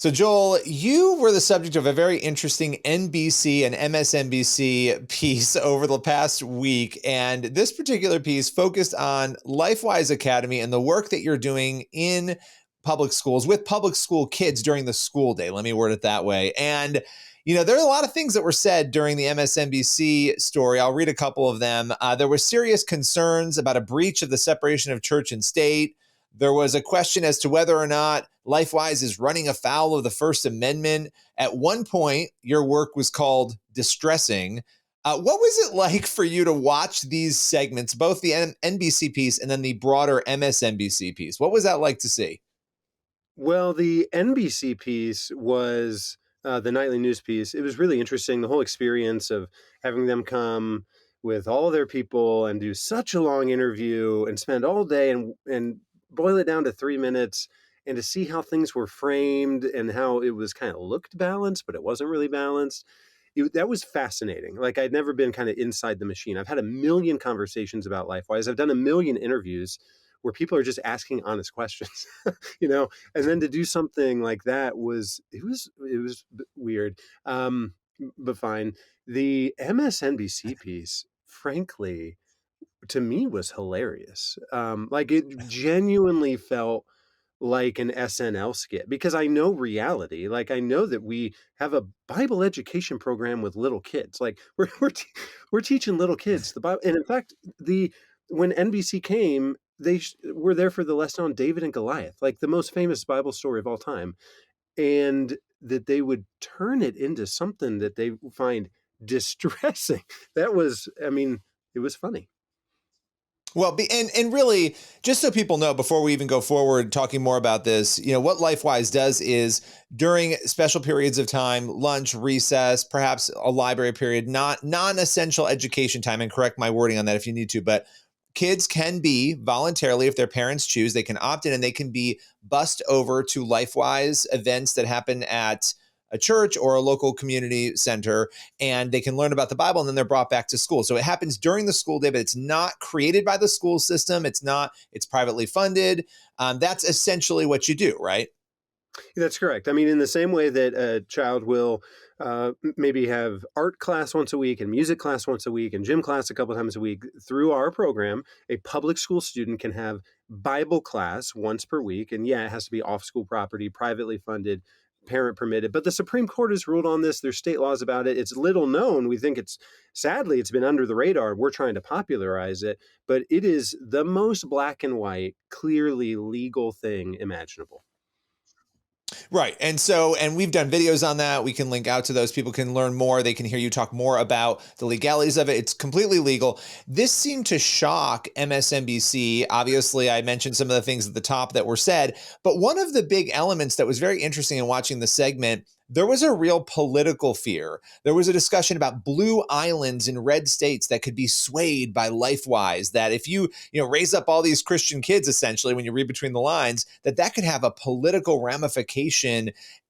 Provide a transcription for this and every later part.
So, Joel, you were the subject of a very interesting NBC and MSNBC piece over the past week. And this particular piece focused on LifeWise Academy and the work that you're doing in public schools with public school kids during the school day. Let me word it that way. And there are a lot of things that were said during the MSNBC story. I'll read a couple of them. There were serious concerns about a breach of the separation of church and state. There was a question as to whether or not LifeWise is running afoul of the First Amendment. At one point, your work was called distressing. What was it like for you to watch these segments, both the NBC piece and then the broader MSNBC piece? What was that like to see? Well, the NBC piece was the nightly news piece. It was really interesting. The whole experience of having them come with all their people and do such a long interview and spend all day and boil it down to 3 minutes and to see how things were framed and how it was kind of looked balanced, but it wasn't really balanced. That was fascinating. Like I'd never been kind of inside the machine. I've had a million conversations about LifeWise. I've done a million interviews where people are just asking honest questions, and then to do something like that was weird, but fine. The MSNBC piece, frankly, to me was hilarious. Like it genuinely felt like an SNL skit because I know reality. Like I know that we have a Bible education program with little kids. Like we're teaching little kids the Bible, and in fact, when NBC came, were there for the lesson on David and Goliath, like the most famous Bible story of all time, and that they would turn it into something that they find distressing. That was, I mean, it was funny. Well, and really, just so people know, before we even go forward talking more about this, what LifeWise does is during special periods of time, lunch, recess, perhaps a library period, not non-essential education time, and correct my wording on that if you need to, but kids can be voluntarily, if their parents choose, they can opt in and they can be bussed over to LifeWise events that happen at a church or a local community center, and they can learn about the Bible, and then they're brought back to school. So it happens during the school day, but it's not created by the school system. It's privately funded. That's essentially what you do, right? That's correct. I mean, in the same way that a child will maybe have art class once a week and music class once a week and gym class a couple times a week, through our program, a public school student can have Bible class once per week. And yeah, it has to be off school property, privately funded, parent permitted. But the Supreme Court has ruled on this. There's state laws about it. It's little known. We think sadly, it's been under the radar. We're trying to popularize it, but it is the most black and white, clearly legal thing imaginable. Right. And we've done videos on that. We can link out to those. People can learn more. They can hear you talk more about the legalities of it. It's completely legal. This seemed to shock MSNBC. Obviously, I mentioned some of the things at the top that were said, but one of the big elements that was very interesting in watching the segment, there was a real political fear. There was a discussion about blue islands in red states that could be swayed by LifeWise, that if you raise up all these Christian kids, essentially, when you read between the lines, that could have a political ramification.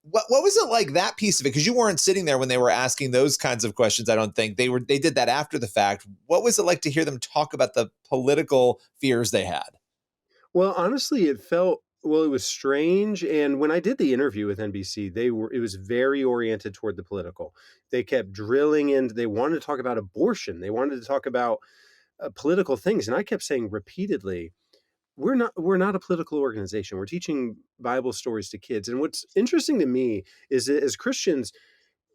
What was it like, that piece of it? Because you weren't sitting there when they were asking those kinds of questions. I don't think they did that after the fact. What was it like to hear them talk about the political fears they had? Well, honestly, it was strange. And when I did the interview with NBC, it was very oriented toward the political. They kept drilling in. They wanted to talk about abortion. They wanted to talk about political things. And I kept saying repeatedly, we're not a political organization. We're teaching Bible stories to kids. And what's interesting to me is that as Christians,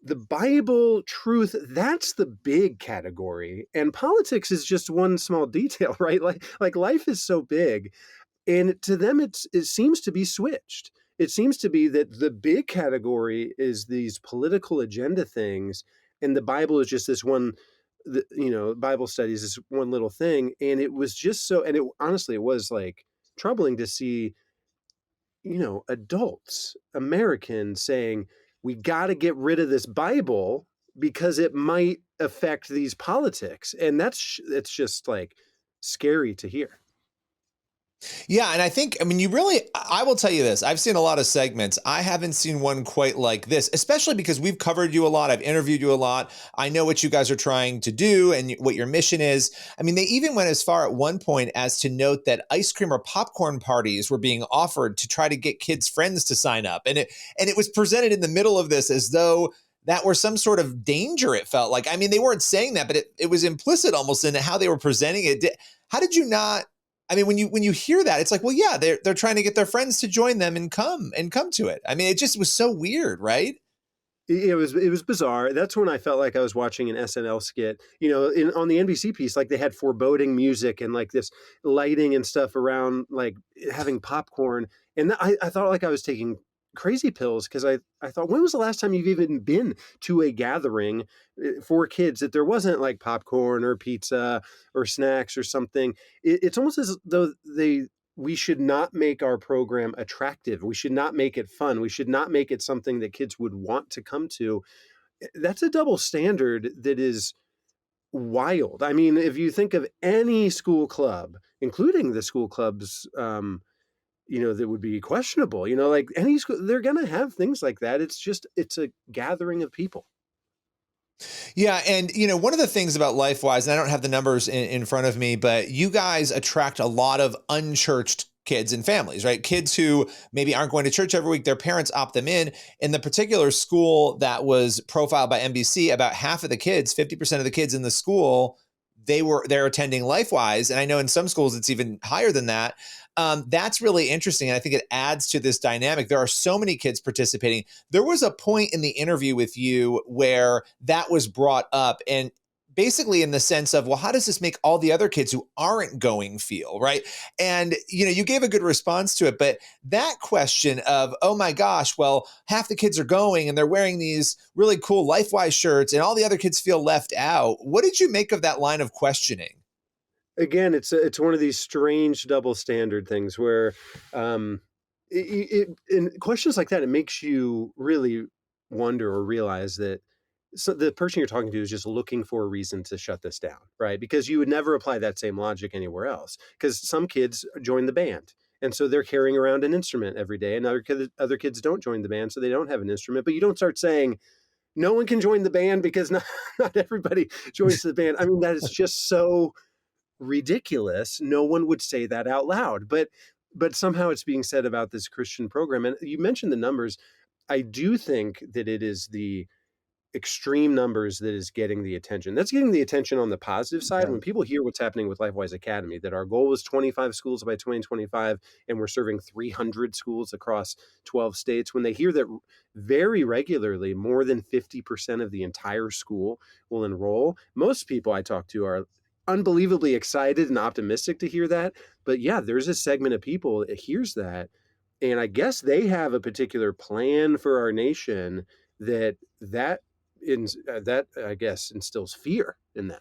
the Bible truth, that's the big category. And politics is just one small detail, right? Like life is so big. And to them, it seems to be switched. It seems to be that the big category is these political agenda things, and the Bible is just this one. Bible studies is one little thing, and it was just so. And it honestly, it was like troubling to see, adults, Americans saying we got to get rid of this Bible because it might affect these politics, and it's just like scary to hear. Yeah, and I think, I mean, I will tell you this. I've seen a lot of segments. I haven't seen one quite like this, especially because we've covered you a lot. I've interviewed you a lot. I know what you guys are trying to do and what your mission is. I mean, they even went as far at one point as to note that ice cream or popcorn parties were being offered to try to get kids' friends to sign up. And it was presented in the middle of this as though that were some sort of danger, it felt like. I mean, they weren't saying that, but it was implicit almost in how they were presenting it. How did you not? I mean, when you hear that, it's like, well, yeah, they're trying to get their friends to join them and come to it. I mean, it just was so weird, right? It was bizarre. That's when I felt like I was watching an SNL skit. On the NBC piece, like they had foreboding music and like this lighting and stuff around, like having popcorn. And I thought like I was taking crazy pills because I thought, when was the last time you've even been to a gathering for kids that there wasn't like popcorn or pizza or snacks or something? It's almost as though we should not make our program attractive. We should not make it fun. We should not make it something that kids would want to come to. That's a double standard that is wild. I mean, if you think of any school club, including the school clubs, that would be questionable, like any school, they're going to have things like that. It's a gathering of people. Yeah, and one of the things about LifeWise, and I don't have the numbers in front of me, but you guys attract a lot of unchurched kids and families, right? Kids who maybe aren't going to church every week, their parents opt them in. In the particular school that was profiled by NBC, about half of the kids, 50% of the kids in the school, they're attending LifeWise, and I know in some schools it's even higher than that. That's really interesting, and I think it adds to this dynamic. There are so many kids participating. There was a point in the interview with you where that was brought up, and basically in the sense of, well, how does this make all the other kids who aren't going feel, right? And you gave a good response to it, but that question of, oh my gosh, well, half the kids are going and they're wearing these really cool LifeWise shirts and all the other kids feel left out. What did you make of that line of questioning? Again, it's one of these strange double standard things where, in questions like that, it makes you really wonder or realize that the person you're talking to is just looking for a reason to shut this down, right? Because you would never apply that same logic anywhere else. Because some kids join the band, and so they're carrying around an instrument every day, and other kids don't join the band, so they don't have an instrument. But you don't start saying no one can join the band because not, not everybody joins the band. I mean, that is just so ridiculous. No one would say that out loud, but somehow it's being said about this Christian program. And you mentioned the numbers. I do think that it is the extreme numbers that is getting the attention. That's getting the attention on the positive side. Yeah. When people hear what's happening with LifeWise Academy, that our goal was 25 schools by 2025, and we're serving 300 schools across 12 states, when they hear that very regularly, more than 50% of the entire school will enroll, most people I talk to are unbelievably excited and optimistic to hear that. But yeah, there's a segment of people that hears that, and I guess they have a particular plan for our nation that I guess instills fear in them.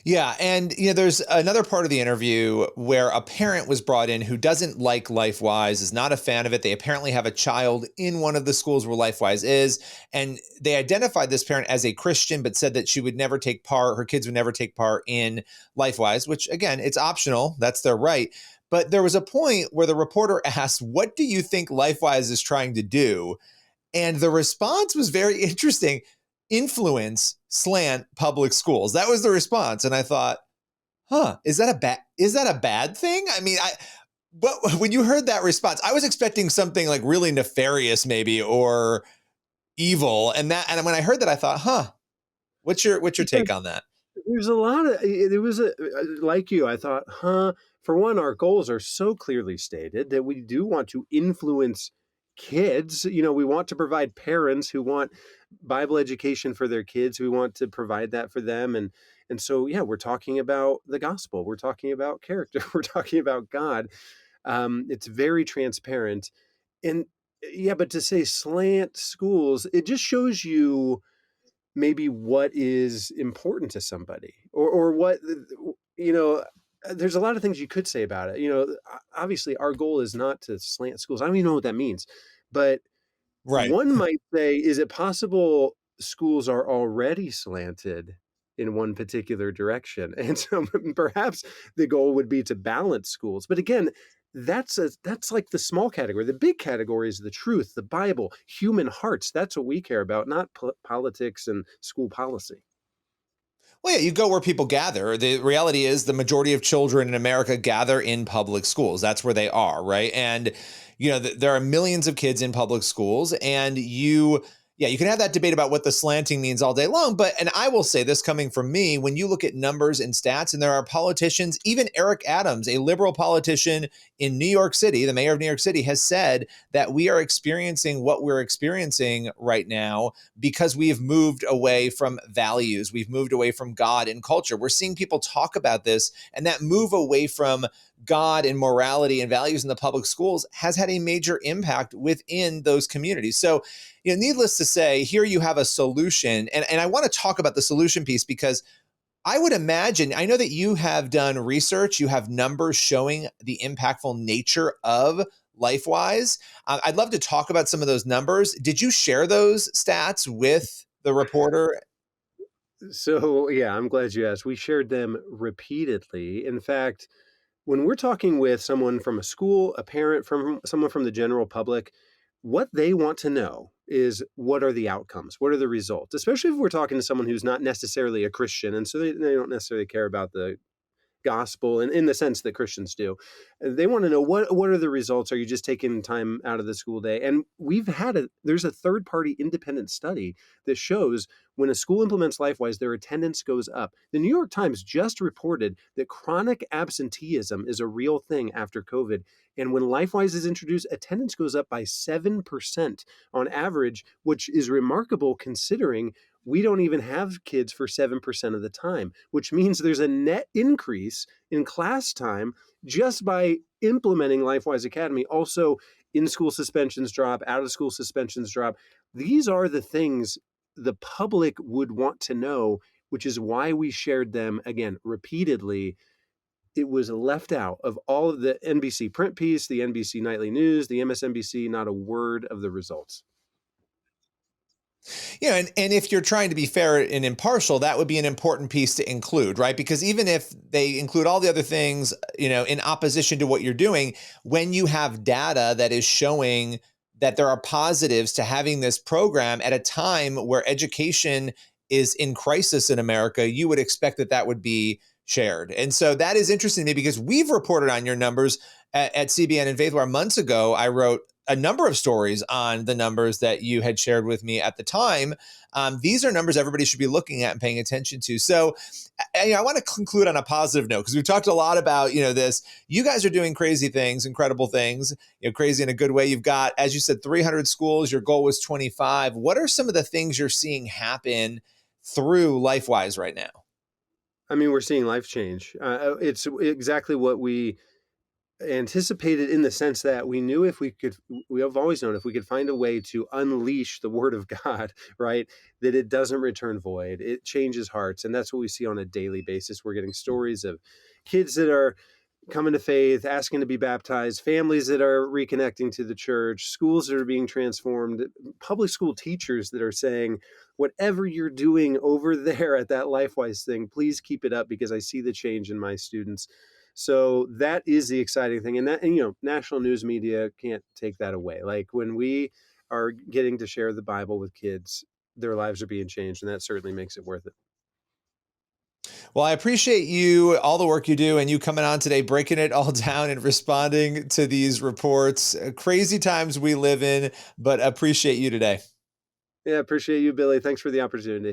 Yeah, and there's another part of the interview where a parent was brought in who doesn't like LifeWise, is not a fan of it. They apparently have a child in one of the schools where LifeWise is, and they identified this parent as a Christian, but said that she would never take part, her kids would never take part in LifeWise, which again, it's optional. That's their right. But there was a point where the reporter asked, "What do you think LifeWise is trying to do?" And the response was very interesting. Influence slant public schools. That was the response. And I thought, is that a bad thing? I mean, but when you heard that response, I was expecting something like really nefarious, maybe, or evil. And when I heard that, I thought, what's your take on that? There's a lot of it was like you. I thought, for one, our goals are so clearly stated that we do want to influence kids. We want to provide parents who want Bible education for their kids. We want to provide that for them, and so yeah, we're talking about the gospel. We're talking about character. We're talking about God. It's very transparent, and yeah, but to say slant schools, it just shows you maybe what is important to somebody, or what you know there's a lot of things you could say about it. Obviously our goal is not to slant schools. I don't even know what that means, but Right. one might say, is it possible schools are already slanted in one particular direction. And so perhaps the goal would be to balance schools. But again, that's like the small category. The big category is the truth, the Bible, human hearts. That's what we care about, not politics and school policy. Well, yeah, you go where people gather. The reality is the majority of children in America gather in public schools. That's where they are, right? And there are millions of kids in public schools, and you can have that debate about what the slanting means all day long. And I will say this coming from me, when you look at numbers and stats, and there are politicians, even Eric Adams, a liberal politician in New York City, the mayor of New York City, has said that we are experiencing what we're experiencing right now because we have moved away from values. We've moved away from God and culture. We're seeing people talk about this, and that move away from God and morality and values in the public schools has had a major impact within those communities. So, needless to say, here you have a solution. And I want to talk about the solution piece because I would imagine, I know that you have done research, you have numbers showing the impactful nature of LifeWise. I'd love to talk about some of those numbers. Did you share those stats with the reporter? So, yeah, I'm glad you asked. We shared them repeatedly. In fact, when we're talking with someone from a school, a parent, from someone from the general public, what they want to know is what are the outcomes? What are the results? Especially if we're talking to someone who's not necessarily a Christian. And so they don't necessarily care about the gospel and in the sense that Christians do. They want to know what are the results? Are you just taking time out of the school day? And there's a third party independent study that shows when a school implements LifeWise, their attendance goes up. The New York Times just reported that chronic absenteeism is a real thing after COVID. And when LifeWise is introduced, attendance goes up by 7% on average, which is remarkable considering we don't even have kids for 7% of the time, which means there's a net increase in class time just by implementing LifeWise Academy. Also, in-school suspensions drop, out-of-school suspensions drop. These are the things the public would want to know, which is why we shared them, again, repeatedly. It was left out of all of the NBC print piece, the NBC Nightly News, the MSNBC, not a word of the results. And if you're trying to be fair and impartial, that would be an important piece to include, right? Because even if they include all the other things, in opposition to what you're doing, when you have data that is showing that there are positives to having this program at a time where education is in crisis in America, you would expect that that would be shared. And so that is interesting to me because we've reported on your numbers at CBN and Faithwire months ago. I wrote a number of stories on the numbers that you had shared with me at the time. These are numbers everybody should be looking at and paying attention to. So I want to conclude on a positive note because we've talked a lot about, this. You guys are doing crazy things, incredible things, crazy in a good way. You've got, as you said, 300 schools. Your goal was 25. What are some of the things you're seeing happen through LifeWise right now? I mean, we're seeing life change. It's exactly what we anticipated in the sense that we knew we have always known if we could find a way to unleash the word of God, right, that it doesn't return void. It changes hearts. And that's what we see on a daily basis. We're getting stories of kids that are coming to faith, asking to be baptized, families that are reconnecting to the church, schools that are being transformed, public school teachers that are saying, whatever you're doing over there at that LifeWise thing, please keep it up because I see the change in my students. So that is the exciting thing. And national news media can't take that away. Like when we are getting to share the Bible with kids, their lives are being changed. And that certainly makes it worth it. Well, I appreciate you, all the work you do, and you coming on today, breaking it all down and responding to these reports. Crazy times we live in, but appreciate you today. Yeah, appreciate you, Billy. Thanks for the opportunity.